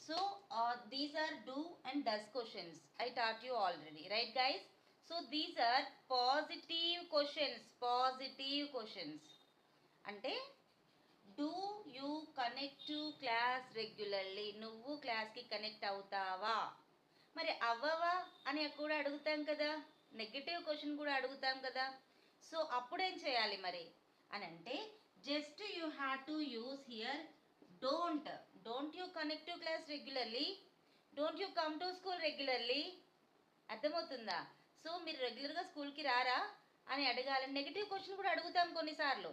So these are do and does questions. I taught you already, right guys? So these are positive questions. Positive questions. అంటే do you connect to class regularly, నువ్వు క్లాస్కి connect అవుతావా? మరి అవ్వవా అని కూడా అడుగుతాం కదా, నెగిటివ్ క్వశ్చన్ కూడా అడుగుతాం కదా. సో అప్పుడేం చేయాలి మరి అని అంటే just you have to use here don't you connect to class regularly, don't you come to school regularly. అర్థమవుతుందా? సో మీరు రెగ్యులర్గా స్కూల్కి రారా అని అడగాలని నెగిటివ్ క్వశ్చన్ కూడా అడుగుతాం కొన్నిసార్లు.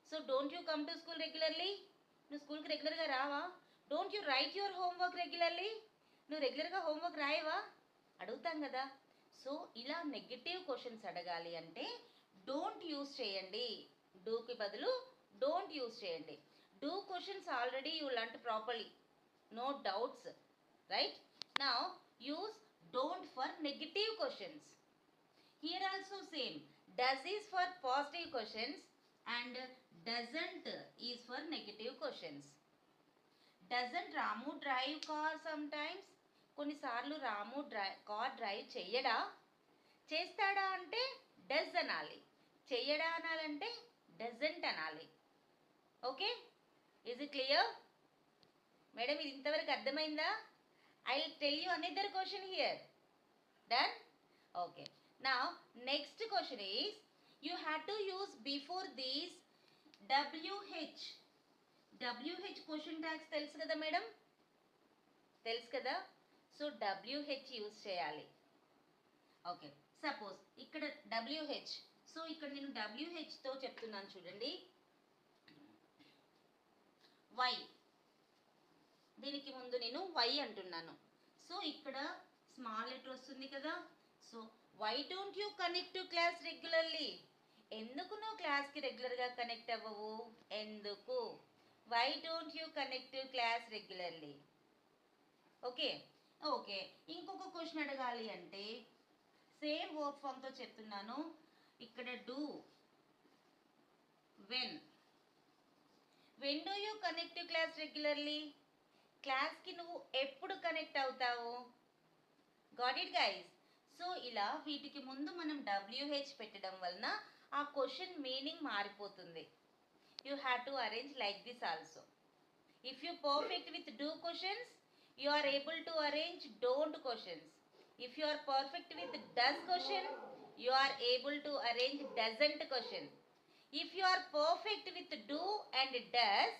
So don't you come to school regularly, నువ్వు స్కూల్కి రెగ్యులర్గా రావా? Don't you right your homework regularly, నువ్వు రెగ్యులర్గా హోంవర్క్ రాయవా? అడుగుతాం కదా. సో ఇలా నెగిటివ్ క్వశ్చన్స్ అడగాలి అంటే డోంట్ యూస్ చేయండి, డూకి బదులు డోంట్ యూస్ చేయండి. Do questions already you learn properly, no doubts, right? Now use don't for negative questions. Here also same, does is for positive questions and doesn't is for negative questions. Doesn't Ramu drive car sometimes? కొన్నిసార్లు రాము car drive చెయ్యడా? చేస్తాడా అంటే does అనాలి, చెయ్యడా అనాలంటే doesn't అనాలి. Okay, is it clear madam? ఇది ఇంతవరకు అర్థమైందా? I will tell you another question here. Done? Okay. Now next question is you have to use before these WH. WH question tags తెలుసు కదా madam? తెలుసు కదా. So WH use చేయాలి. Okay, suppose ఇక్కడ WH. So ఇక్కడ నేను WHతో చెప్తున్నాను చూడండి. Y, దీనికి ముందు నేను Y అంటున్నాను. సో ఇక్కడ స్మాల్ లెటర్ వస్తుంది కదా. So why don't you connect to class regularly, ఎందుకు నువ్వు క్లాస్కి రెగ్యులర్గా కనెక్ట్ అవ్వవు? ఎందుకు? Why don't you connect to class regularly. Okay okay. ఇంకొక క్వశ్చన్ అడగాలి అంటే సేమ్ వర్క్ ఫామ్తో చెప్తున్నాను. ఇక్కడ do, when do you connect to class regularly, క్లాస్కి నువ్వు ఎప్పుడు కనెక్ట్ అవుతావు? Got it guys? సో ఇలా వీటికి ముందు మనం WH పెట్టడం వలన ఆ క్వశ్చన్ మీనింగ్ మారిపోతుంది. You have to arrange like this also. If you perfect with do questions you are able to arrange don't questions. If you are perfect with does question you are able to arrange doesn't question. If you are perfect with do and does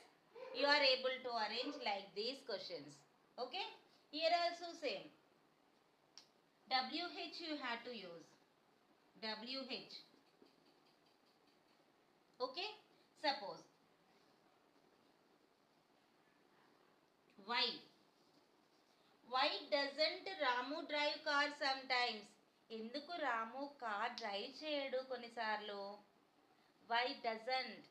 you are able to arrange like these questions. Okay, here also same. WH you have to use. WH. Okay. Suppose why doesn't Ramu drive car sometimes? ఎందుకు రాము car drive చేయడు కొన్నిసార్లు? Why doesn't.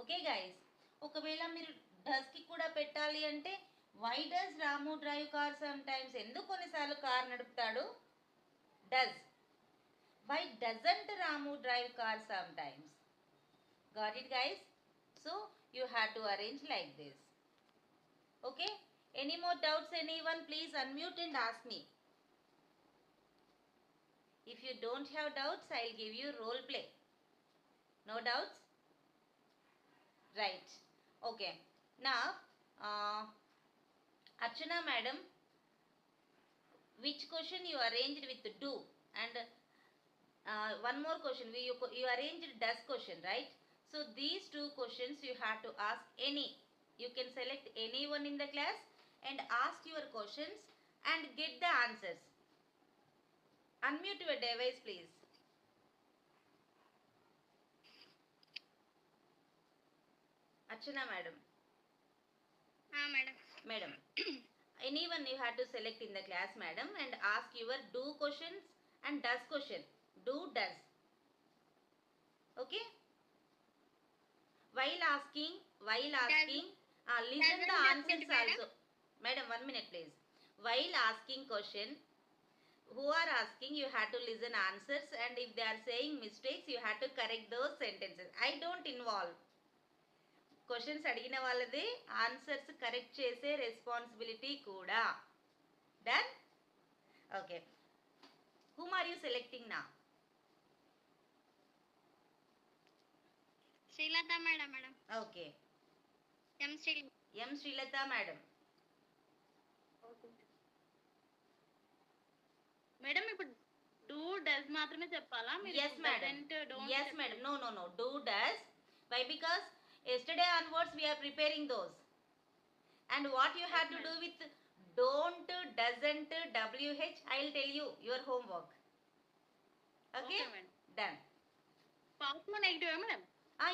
Okay guys, ఒకవేళ మీరు డస్కి కూడా పెట్టాలి అంటే why does Ramu drive car sometimes, ఎందుకు కొన్నిసార్లు కార్ నడుపుతాడు? Does. Why doesn't Ramu drive car sometimes. Got it guys? So you have to arrange like this. Okay, any more doubts anyone? Please unmute and ask me. If you don't have doubts I will give you role play. No doubts? Right. Okay, నా Archana madam, which question you arranged with do? And one more question, you arranged does question, right? So these two questions you have to ask any. You can select anyone in the class and ask your questions and get the answers. Unmute your device please. Archana madam. Madam. Anyone you have to select in the class madam and ask your do questions and does question. Do, does. Okay? While asking, listen the answers also. Madam, 1 minute please. While asking question, who are asking, you have to listen answers, and if they are saying mistakes, you have to correct those sentences. I don't involve. Questions అడిగిన వాళ్ళది answers correct చేసే responsibility కూడా. Done? Okay. Whom are you selecting now? Srilatha madam. Okay. M Srilata madam. Madam ఇప్పుడు do does మాత్రమే చెప్పాలా? Yes madam. Yes madam. No. Do does. Why? Because yesterday onwards we are preparing those. And what you have to do with don't, doesn't, WH, I will tell you your homework. Okay? Done. Positive negative madam?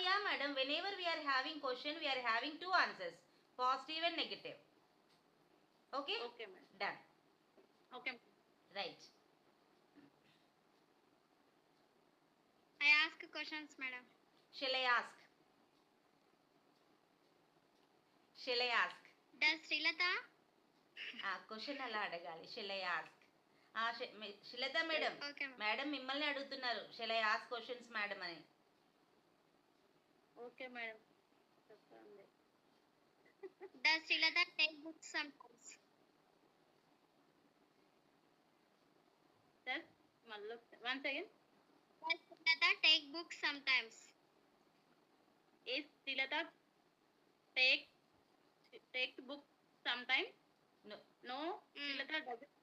Yeah madam, whenever we are having question, we are having two answers, positive and negative. Okay? Okay madam. Done. Okay. Right. I ask questions madam. Shall I ask? Does Srilatha? Question అలా అడగాలి. Shall I ask? Srilatha madam. Okay madam మిమ్మల్ని అడుగుతున్నారు. Shall I ask questions madam అని. Okay madam చెప్పండి. Does Srilatha take books sometimes? Does మళ్ళీ once again. Does Srilatha take books sometimes? Is Srilatha take book sometimes? No. Srilatha doesn't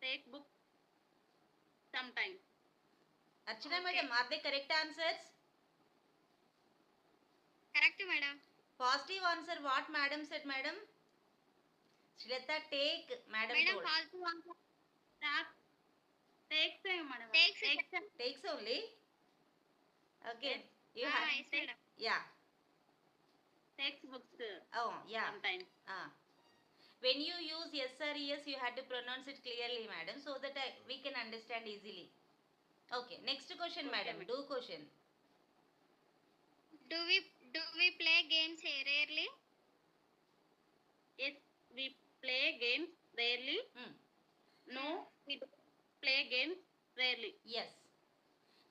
take book sometimes. Archana madam, are they correct answers? Correct madam. Positive answer what madam said madam? Srilata take madam told. Positive answer. Takes madam. Takes only. Okay. Yes. You have. Yes madam. Yeah. Takes books. Oh yeah. Sometimes. When you use yes or yes, you have to pronounce it clearly madam, so that we can understand easily. Okay. Next question Okay, madam. Do question. Do we play games rarely? Yes, we play games rarely. No, we don't play games rarely. Yes.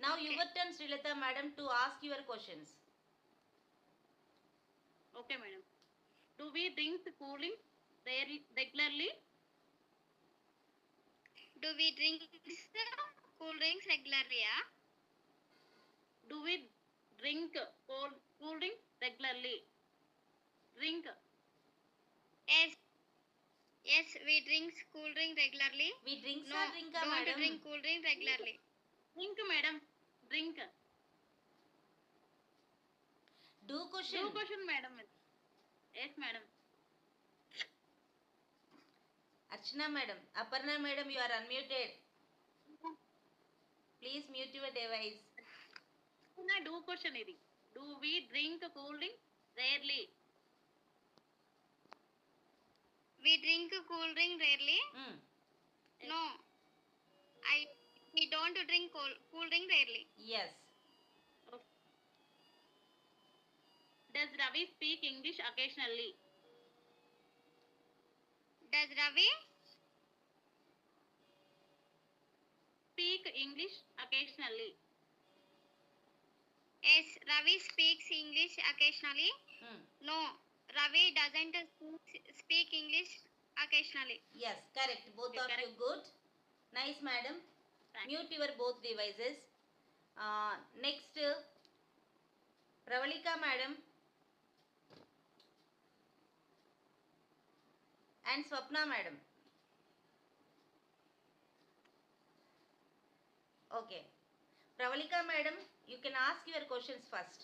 Now Okay. your turn Srilata madam to ask your questions. Okay madam. Do we drink cooling regularly? Do we drink cool drinks regularly? Do we drink cool drink regularly? Drink. Yes, we drink cool drink regularly. We drink No, or drink don't madam? drink cool drink regularly. Drink madam. Drink. Do question. Do question madam. Yes madam. Archana madam, Aparna madam, you are unmuted. Please mute your device. Do question idi. Do we drink cool drink rarely? We drink cool drink rarely. No, we don't drink cool drink rarely. Yes. Does Ravi speak English occasionally? Does Ravi Speak English occasionally. Yes, Ravi speaks English occasionally. No, Ravi doesn't speak English occasionally. Yes, correct. Both Okay, of correct. you good. Nice madam. Thank Mute your both devices. Next, Pravalika madam and Swapna madam. Okay. Pravalika madam, you can ask your questions first.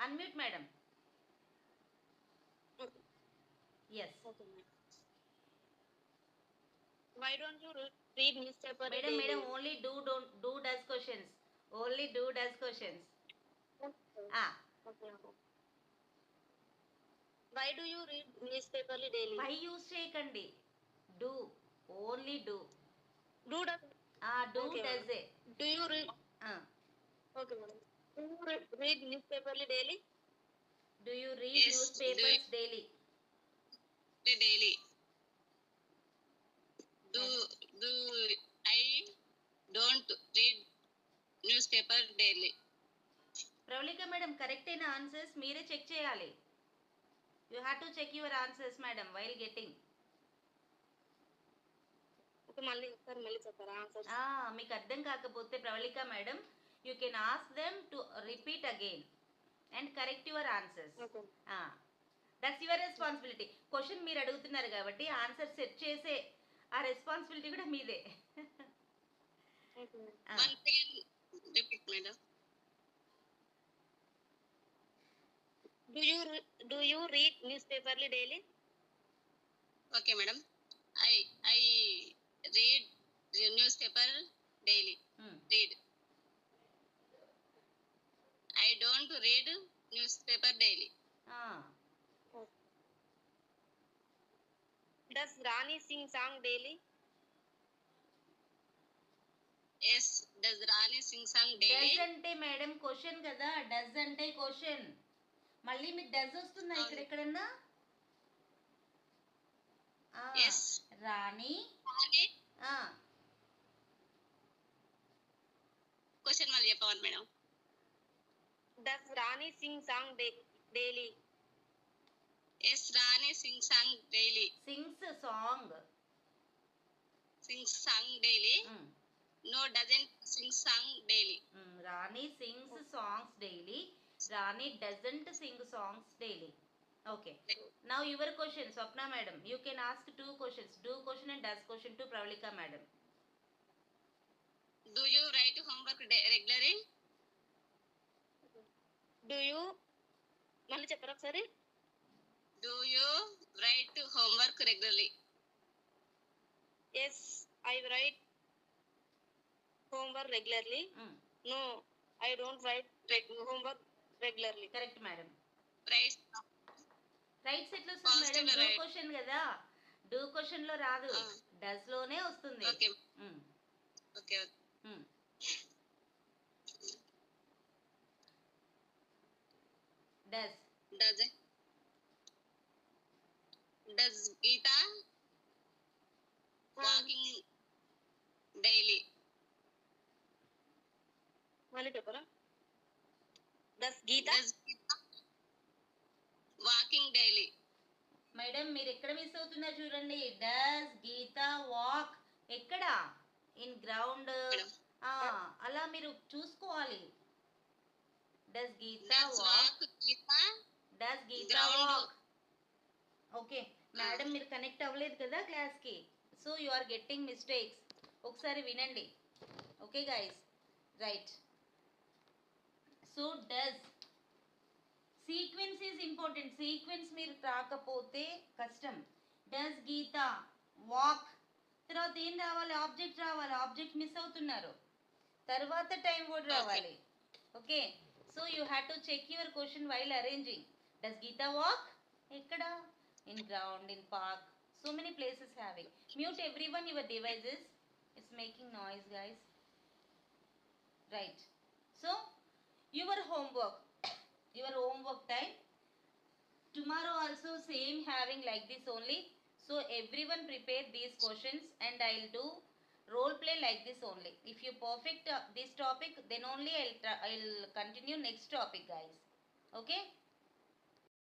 Unmute madam. Okay. Yes. Okay, madam. Why don't you read newspaper? Madam, only do does questions. Only do does questions. Okay. Why do you read newspaper daily? Why use చేయకండి. Do. Only do. Do does. Do Okay, does madam. it. Do you read? Okay, madam. Do you read newspaper daily? Do you read Yes, newspapers daily? Daily. Do I don't read newspaper daily? Pravalika madam correct అయిన answers మీరే check చేయాలి. You have to check your answers madam while getting. మళ్ళీ చెప్పారా answer? మీకు అర్థం కాకపోతే Pravalika madam you can ask them to repeat again and correct your answers. That's your responsibility. Question మీరు అడుగుతున్నారు కాబట్టి ఆన్సర్ సెట్ చేసే ఆ రెస్పాన్సిబిలిటీ కూడా మీదే. Once again, repeat, madam. Do you read newspaper daily? Okay, madam. I read the newspaper daily. Read. I don't read newspaper daily. Does Rani sing song daily? Yes, does Rani sing song daily? Does అంటే madam question కదా, does అంటే question. మళ్ళీ మీకు does వస్తుందా ఇక్కడ ఎక్కడన్నా? Yes. రాణి question మళ్ళీ చెప్పవాలి madam. Does Rani sing song daily? Yes, Rani sing song daily. Sings song. Sings song daily. No, doesn't sing song daily. Rani sings songs daily. Rani doesn't sing songs daily. Okay. Now your question, Swapna madam. You can ask two questions. Do question and does question to Pravalika madam. Do you write homework regularly? Do you మళ్ళీ చెప్పరా ఒకసారి? Do you write homework regularly? Yes, I write homework regularly. No, I don't write homework regularly. Correct madam. Right. Right set వస్తుంది madam. Do question కదా, do question లో రాదు, does లోనే వస్తుంది. Okay okay does. Does Geeta walking daily? మళ్ళీ చెప్పరా? Does Geeta walking daily? Madam మీరు ఎక్కడ మిస్ అవుతున్నారు చూడండి. డస్ గీతా వాక్ ఎక్కడ? In ground. అలా మీరు చూసుకోవాలి. Does Geeta walk, does Geeta walk. Okay madam మీరు కనెక్ట్ అవ్వలేదు కదా క్లాస్కి, so you are getting mistakes. ఒకసారి వినండి. Okay guys, right. So does sequence is important. Sequence మీరు రాకపోతే కష్టం. డస్ గీతా వాక్, తర్వాత ఏం రావాలి? ఆబ్జెక్ట్ రావాలి. ఆబ్జెక్ట్ మిస్ అవుతున్నారు. తర్వాత టైం వర్డ్ రావాలి. Okay, so you have to check your question while arranging. Does Geeta walk ఎక్కడ? In ground, in park, so many places having. Mute everyone your devices, it's making noise guys. Right. So your homework time tomorrow also same having like this only. So everyone prepare these questions and I'll do role play like this only. If you perfect this topic, then only I'll continue next topic guys. Okay.